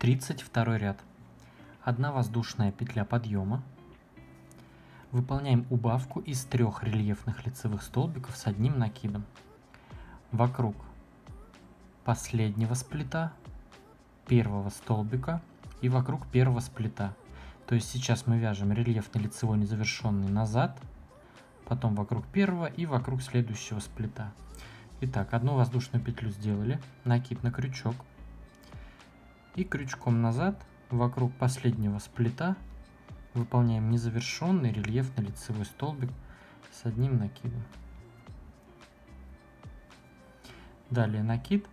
32 ряд. 1 воздушная петля подъема. Выполняем убавку из 3 рельефных лицевых столбиков с одним накидом. Вокруг последнего сплита, первого столбика и вокруг первого сплита. То есть сейчас мы вяжем рельефный лицевой незавершенный назад, потом вокруг первого и вокруг следующего сплита. Итак, одну воздушную петлю сделали, накид на крючок и крючком назад вокруг последнего сплита выполняем незавершенный рельефный лицевой столбик с одним накидом. Далее накид,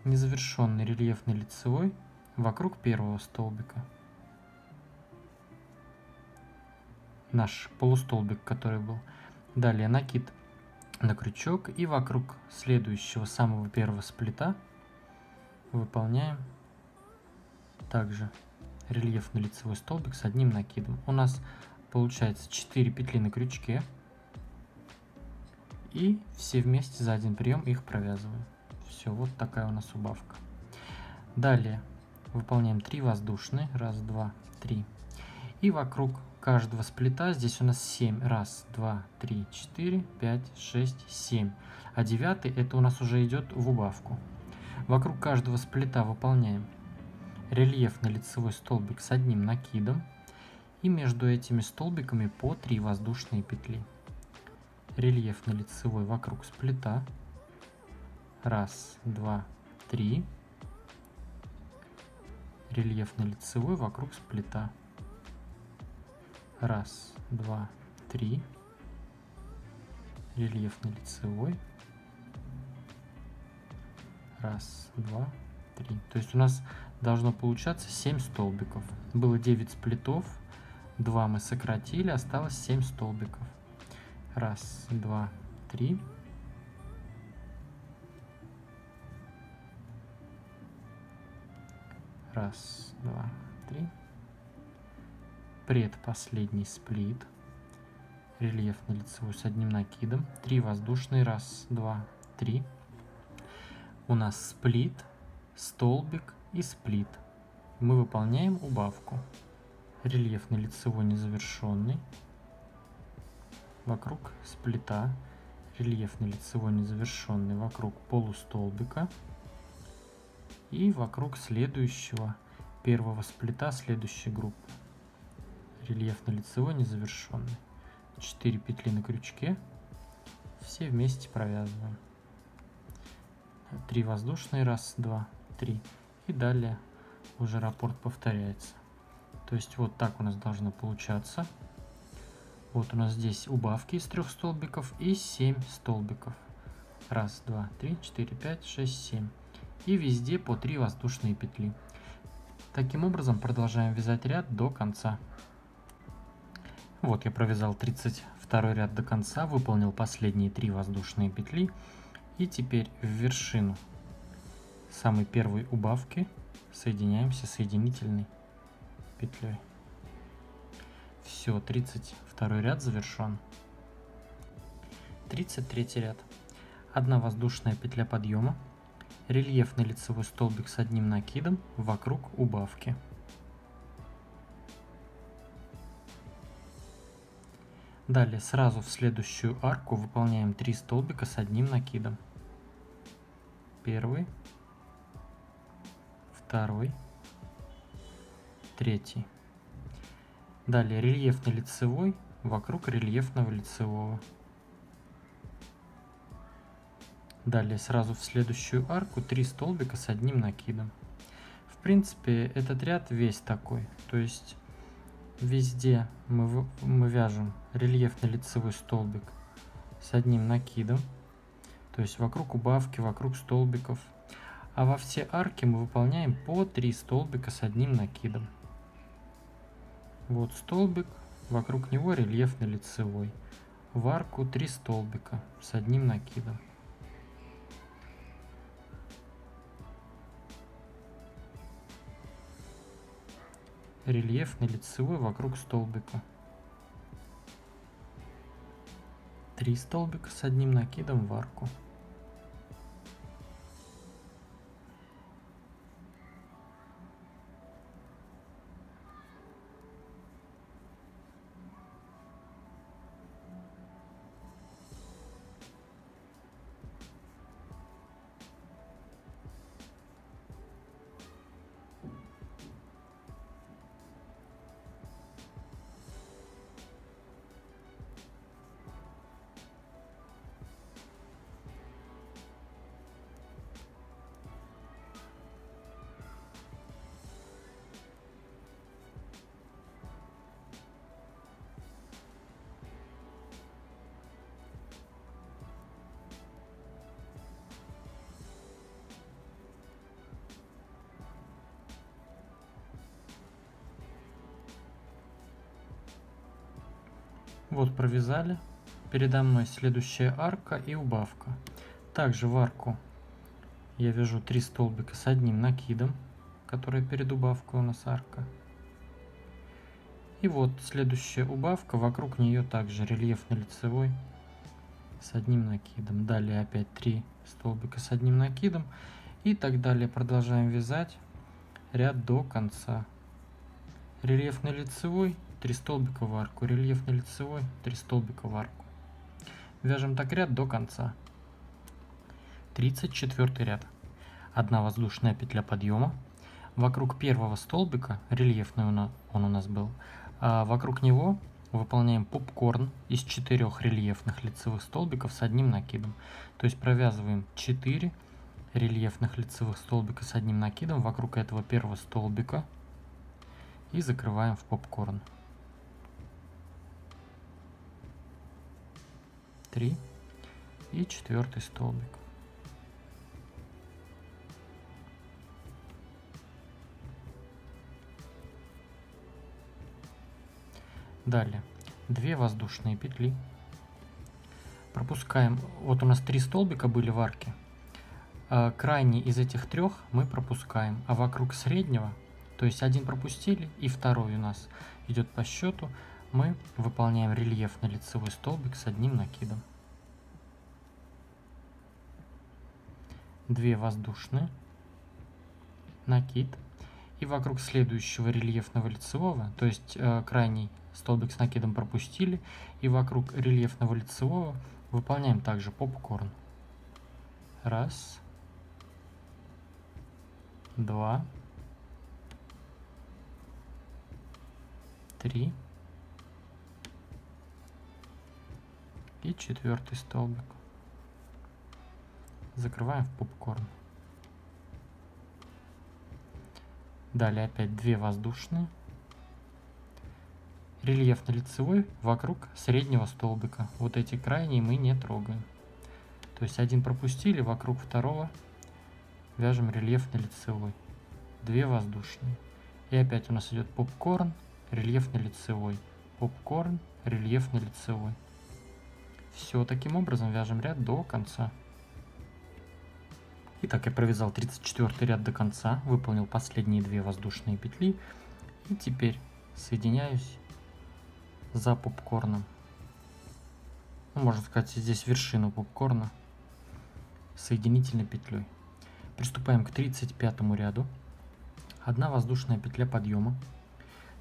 незавершенный рельефный лицевой вокруг первого столбика. Наш полустолбик, который был. Далее накид на крючок и вокруг следующего самого первого сплита выполняем также рельефный лицевой столбик с одним накидом. У нас получается 4 петли на крючке, и все вместе за один прием их провязываем. Все, вот такая у нас убавка. Далее выполняем 3 воздушные, 1, 2, 3, и вокруг каждого сплита здесь у нас 7, 1, 2, 3, 4, 5, 6, 7, а 9 это у нас уже идет в убавку. Вокруг каждого сплита выполняем рельефный лицевой столбик с одним накидом и между этими столбиками по 3 воздушные петли. Рельефный лицевой вокруг сплита, 1, 2, 3, рельефный лицевой вокруг сплита, 1, 2, 3, рельефный лицевой, 1, 2, 3. То есть у нас должно получаться 7 столбиков. Было 9 сплитов, 2 мы сократили, осталось 7 столбиков. 1, 2, 3. Раз, два, три. Предпоследний сплит. Рельефный лицевой с одним накидом. 3 воздушные. 1, 2, 3. У нас сплит, столбик и сплит. Мы выполняем убавку. Рельефный лицевой незавершенный. Вокруг сплита. Рельефный лицевой незавершенный вокруг полустолбика. И вокруг следующего первого сплита следующей группы. Рельефный лицевой незавершенный. 4 петли на крючке. Все вместе провязываем. 3 воздушные. 1, 2, 3. И далее уже раппорт повторяется. То есть вот так у нас должно получаться. Вот у нас здесь убавки из 3 столбиков и 7 столбиков. 1, 2, 3, 4, 5, 6, 7. И везде по 3 воздушные петли. Таким образом продолжаем вязать ряд до конца. Вот я провязал 32 ряд до конца, выполнил последние 3 воздушные петли. И теперь в вершину самой первой убавки соединяемся соединительной петлей. Все, 32 ряд завершен. 33 ряд. 1 воздушная петля подъема. Рельефный лицевой столбик с одним накидом вокруг убавки. Далее сразу в следующую арку выполняем 3 столбика с одним накидом. Первый, второй, третий. Далее рельефный лицевой вокруг рельефного лицевого. Далее сразу в следующую арку 3 столбика с одним накидом. В принципе, этот ряд весь такой. То есть везде мы вяжем рельефный лицевой столбик с одним накидом. То есть вокруг убавки, вокруг столбиков. А во все арки мы выполняем по 3 столбика с одним накидом. Вот столбик, вокруг него рельефный лицевой. В арку 3 столбика с одним накидом. Рельефный лицевой вокруг столбика. 3 столбика с одним накидом в арку. Вот провязали. Передо мной следующая арка и убавка. Также в арку я вяжу 3 столбика с одним накидом, который перед убавкой у нас арка. И вот следующая убавка, вокруг нее также рельефно-лицевой с одним накидом. Далее опять 3 столбика с одним накидом. И так далее. Продолжаем вязать ряд до конца. Рельефно-лицевой, 3 столбика в арку. Рельефно-лицевой, 3 столбика в арку. Вяжем так ряд до конца. 34 ряд. 1 воздушная петля подъема. Вокруг первого столбика, рельефный он у нас был, вокруг него выполняем попкорн из 4 рельефных лицевых столбиков с одним накидом. То есть провязываем 4 рельефных лицевых столбика с одним накидом вокруг этого первого столбика и закрываем в попкорн. 3 и 4 столбик. Далее 2 воздушные петли. Пропускаем, вот у нас 3 столбика были в арке. Крайний из этих 3 мы пропускаем, а вокруг среднего, то есть один пропустили и второй у нас идет по счету, мы выполняем рельефно-лицевой столбик с одним накидом. 2 воздушные, накид, и вокруг следующего рельефного лицевого, то есть крайний столбик с накидом пропустили, и вокруг рельефного лицевого выполняем также попкорн. 1, 2, 3 и 4 столбик. Закрываем в попкорн. Далее опять 2 воздушные. Рельефно-лицевой вокруг среднего столбика. Вот эти крайние мы не трогаем. То есть один пропустили, вокруг второго вяжем рельефно-лицевой. 2 воздушные. И опять у нас идет попкорн, рельефно-лицевой. Попкорн, рельефно-лицевой. Все, таким образом вяжем ряд до конца. Итак, я провязал 34 ряд до конца, выполнил последние 2 воздушные петли. И теперь соединяюсь за попкорном. Ну, можно сказать, здесь вершину попкорна соединительной петлей. Приступаем к 35 ряду. 1 воздушная петля подъема.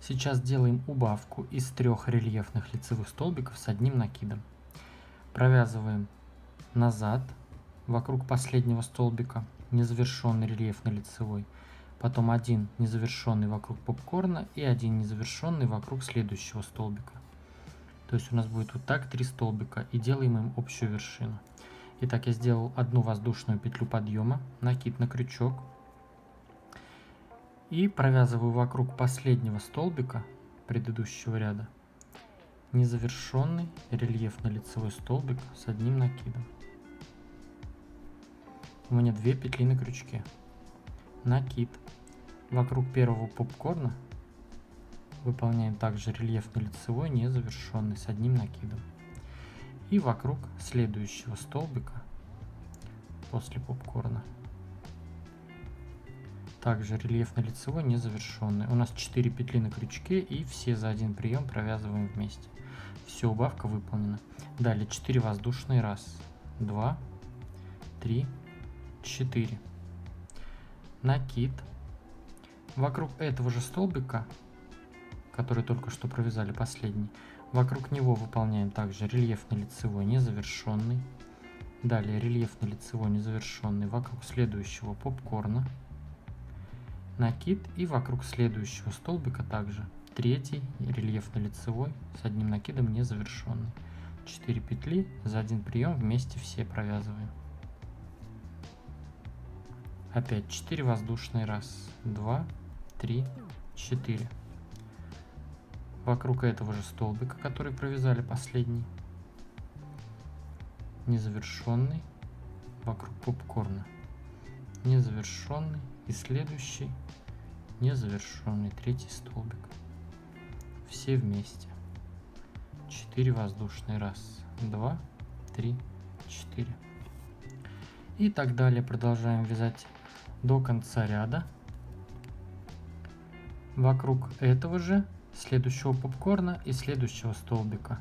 Сейчас делаем убавку из 3 рельефных лицевых столбиков с одним накидом. Провязываем назад вокруг последнего столбика незавершенный рельефно-лицевой, потом 1 незавершенный вокруг попкорна и 1 незавершенный вокруг следующего столбика. То есть у нас будет вот так 3 столбика, и делаем им общую вершину. Итак, я сделал 1 воздушную петлю подъема, накид на крючок, и провязываю вокруг последнего столбика предыдущего ряда незавершенный рельефно-лицевой столбик с одним накидом. У меня 2 петли на крючке. Накид. Вокруг первого попкорна выполняем также рельефно-лицевой незавершенный с одним накидом. И вокруг следующего столбика после попкорна также рельефно-лицевой незавершенный. У нас 4 петли на крючке, и все за один прием провязываем вместе. Все, убавка выполнена. Далее 4 воздушные. 1, 2, 3, 4. Накид. Вокруг этого же столбика, который только что провязали последний, вокруг него выполняем также рельефно-лицевой незавершенный. Далее рельефно-лицевой незавершенный вокруг следующего попкорна. Накид, и вокруг следующего столбика также 3 рельефно-лицевой с одним накидом незавершенный. 4 петли за один прием, вместе все провязываем. Опять 4 воздушные. 1, 2, 3, 4. Вокруг этого же столбика, который провязали последний, незавершенный вокруг попкорна, незавершенный и следующий незавершенный 3 столбик. Все вместе. 4 воздушные. Раз, два, три, 4. И так далее продолжаем вязать до конца ряда. Вокруг этого же следующего попкорна и следующего столбика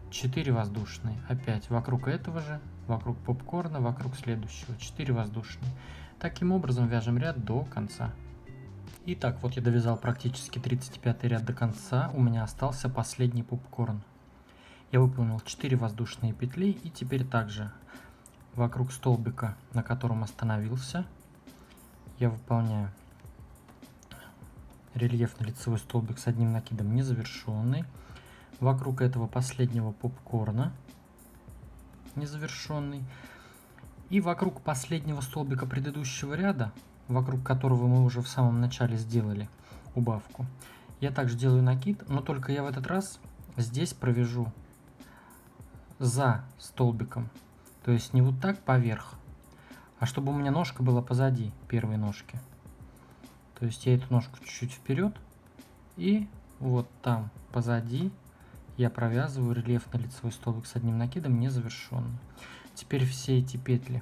4 воздушные. Опять вокруг этого же, вокруг попкорна, вокруг следующего 4 воздушные. Таким образом вяжем ряд до конца. Итак, вот я довязал практически 35 ряд до конца. У меня остался последний попкорн. Я выполнил 4 воздушные петли, и теперь также вокруг столбика, на котором остановился, я выполняю рельефный лицевой столбик с одним накидом незавершенный. Вокруг этого последнего попкорна незавершенный. И вокруг последнего столбика предыдущего ряда, вокруг которого мы уже в самом начале сделали убавку, я также делаю накид, но только я в этот раз здесь провяжу за столбиком. То есть не вот так поверх, а чтобы у меня ножка была позади первой ножки. То есть я эту ножку чуть-чуть вперед, и вот там позади я провязываю рельефный лицевой столбик с одним накидом незавершенный. Теперь все эти петли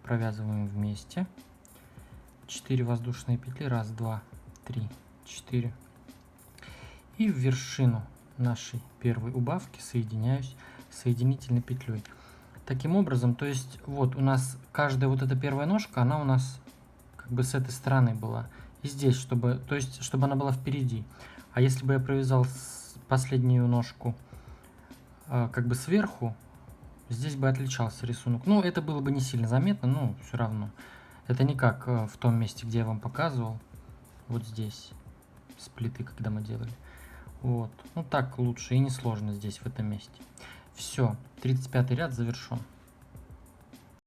провязываем вместе. 4 воздушные петли. Раз, два, три, 4. И в вершину нашей первой убавки соединяюсь соединительной петлей. Таким образом, то есть вот у нас каждая вот эта первая ножка, она у нас как бы с этой стороны была. И здесь, чтобы она была впереди. А если бы я провязал последнюю ножку как бы сверху, здесь бы отличался рисунок. Ну, это было бы не сильно заметно, но все равно. Это не как в том месте, где я вам показывал. Вот здесь, с плиты, когда мы делали. Вот. Ну, так лучше и не сложно здесь, в этом месте. Все, 35 ряд завершен.